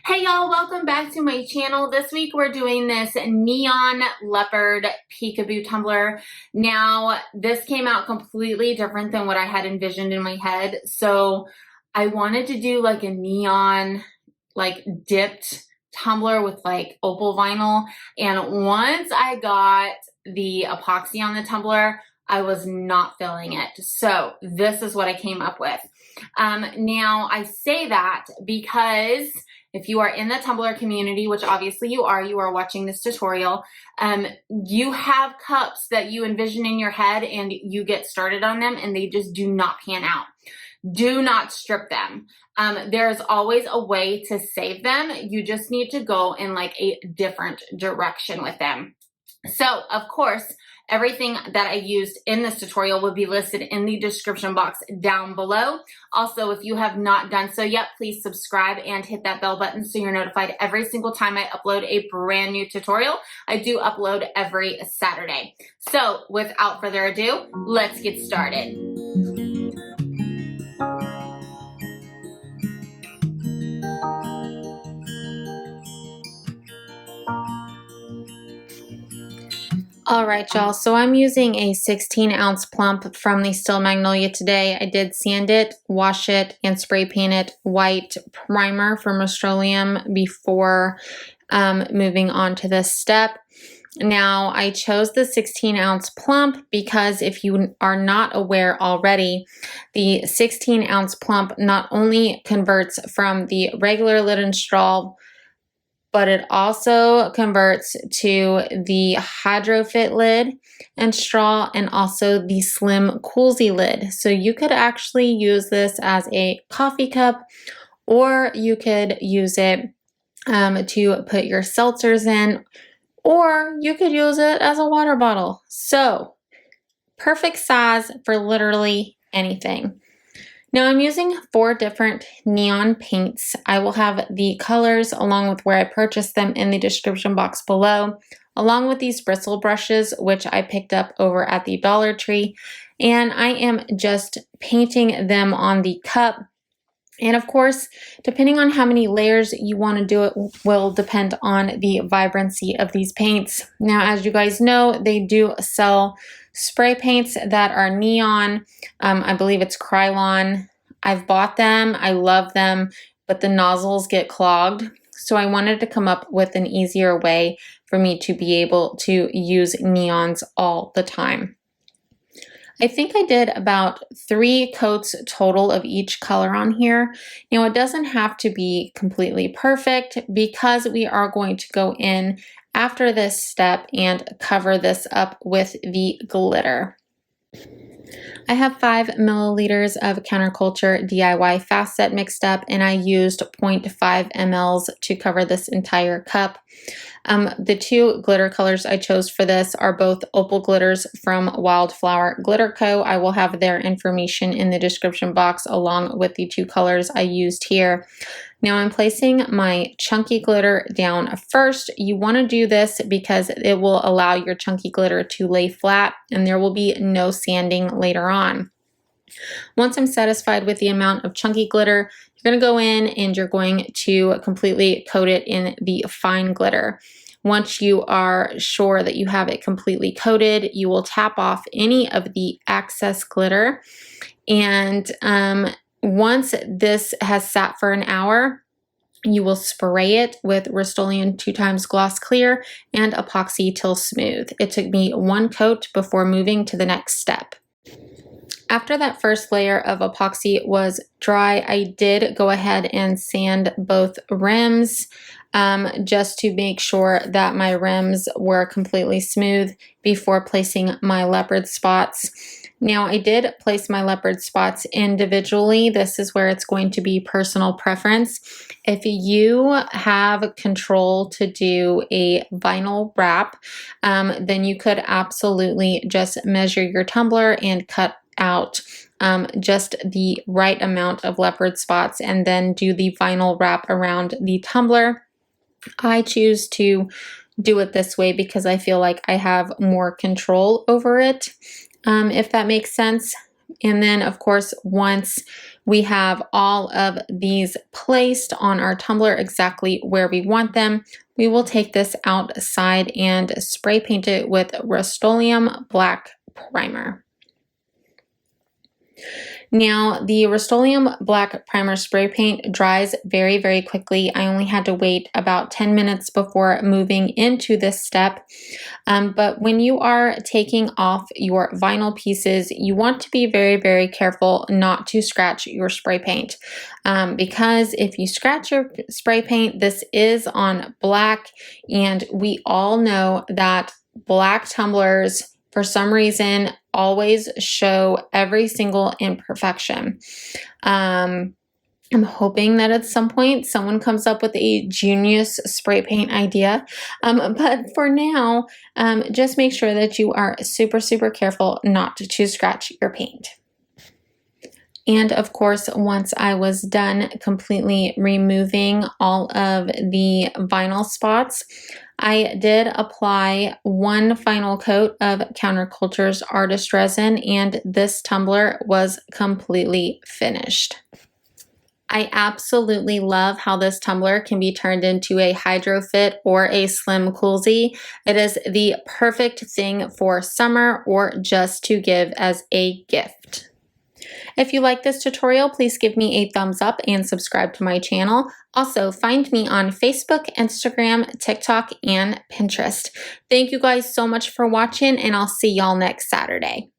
Hey y'all, welcome back to my channel. This week we're doing this neon leopard peekaboo tumbler. Now, this came out completely different than what I had envisioned in my head. So I wanted to do like a neon, like dipped tumbler with like opal vinyl. And once I got the epoxy on the tumbler, I was not feeling it. So this is what I came up with. Now I say that because if you are in the Tumbler community, which obviously you are watching this tutorial, you have cups that you envision in your head and you get started on them and they just do not pan out. Do not strip them. There's always a way to save them. You just need to go in like a different direction with them. So, of course, everything that I used in this tutorial will be listed in the description box down below. Also, if you have not done so yet, please subscribe and hit that bell button so you're notified every single time I upload a brand new tutorial. I do upload every Saturday. So, without further ado, let's get started. All right, y'all, so I'm using a 16-ounce plump from the Steel Magnolia today. I did sand it, wash it, and spray paint it white primer from Rustoleum before moving on to this step. Now, I chose the 16-ounce plump because if you are not aware already, the 16-ounce plump not only converts from the regular lid and straw, but it also converts to the HydroFit lid and straw and also the slim Coolsy lid. So you could actually use this as a coffee cup, or you could use it to put your seltzers in, or you could use it as a water bottle. So perfect size for literally anything. Now I'm using 4 different neon paints. I will have the colors along with where I purchased them in the description box below, along with these bristle brushes, which I picked up over at the Dollar Tree. And I am just painting them on the cup. And of course, depending on how many layers you want to do it will depend on the vibrancy of these paints. Now, as you guys know, they do sell spray paints that are neon. I believe it's Krylon. I've bought them. I love them, but the nozzles get clogged. So I wanted to come up with an easier way for me to be able to use neons all the time. I think I did about 3 coats total of each color on here. Now it doesn't have to be completely perfect because we are going to go in after this step and cover this up with the glitter. I have 5 milliliters of Counterculture DIY Fast Set mixed up, and I used 0.5 mLs to cover this entire cup. The 2 glitter colors I chose for this are both opal glitters from Wildflower Glitter Co. I will have their information in the description box along with the 2 colors I used here. Now I'm placing my chunky glitter down first. You want to do this because it will allow your chunky glitter to lay flat and there will be no sanding later on. Once I'm satisfied with the amount of chunky glitter, you're going to go in and you're going to completely coat it in the fine glitter. Once you are sure that you have it completely coated, you will tap off any of the excess glitter. And once this has sat for an hour, you will spray it with Rustoleum 2x Gloss Clear and epoxy till smooth. It took me 1 coat before moving to the next step. After that first layer of epoxy was dry, I did go ahead and sand both rims just to make sure that my rims were completely smooth before placing my leopard spots. Now, I did place my leopard spots individually. This is where it's going to be personal preference. If you have control to do a vinyl wrap, then you could absolutely just measure your tumbler and cut out just the right amount of leopard spots and then do the vinyl wrap around the tumbler. I choose to do it this way because I feel like I have more control over it, if that makes sense. And then, of course, once we have all of these placed on our tumbler exactly where we want them, we will take this outside and spray paint it with Rustoleum black primer. Now, the Rustoleum black primer spray paint dries very, very quickly. I only had to wait about 10 minutes before moving into this step. But when you are taking off your vinyl pieces, you want to be very, very careful not to scratch your spray paint. Because if you scratch your spray paint, this is on black, and we all know that black tumblers, for some reason, always show every single imperfection. I'm hoping that at some point someone comes up with a genius spray paint idea. But for now, just make sure that you are super, super careful not to scratch your paint. And of course, once I was done completely removing all of the vinyl spots, I did apply one final coat of Counterculture's Artist Resin, and this tumbler was completely finished. I absolutely love how this tumbler can be turned into a hydro fit or a slim coolsy. It is the perfect thing for summer or just to give as a gift. If you like this tutorial, please give me a thumbs up and subscribe to my channel. Also, find me on Facebook, Instagram, TikTok, and Pinterest. Thank you guys so much for watching, and I'll see y'all next Saturday.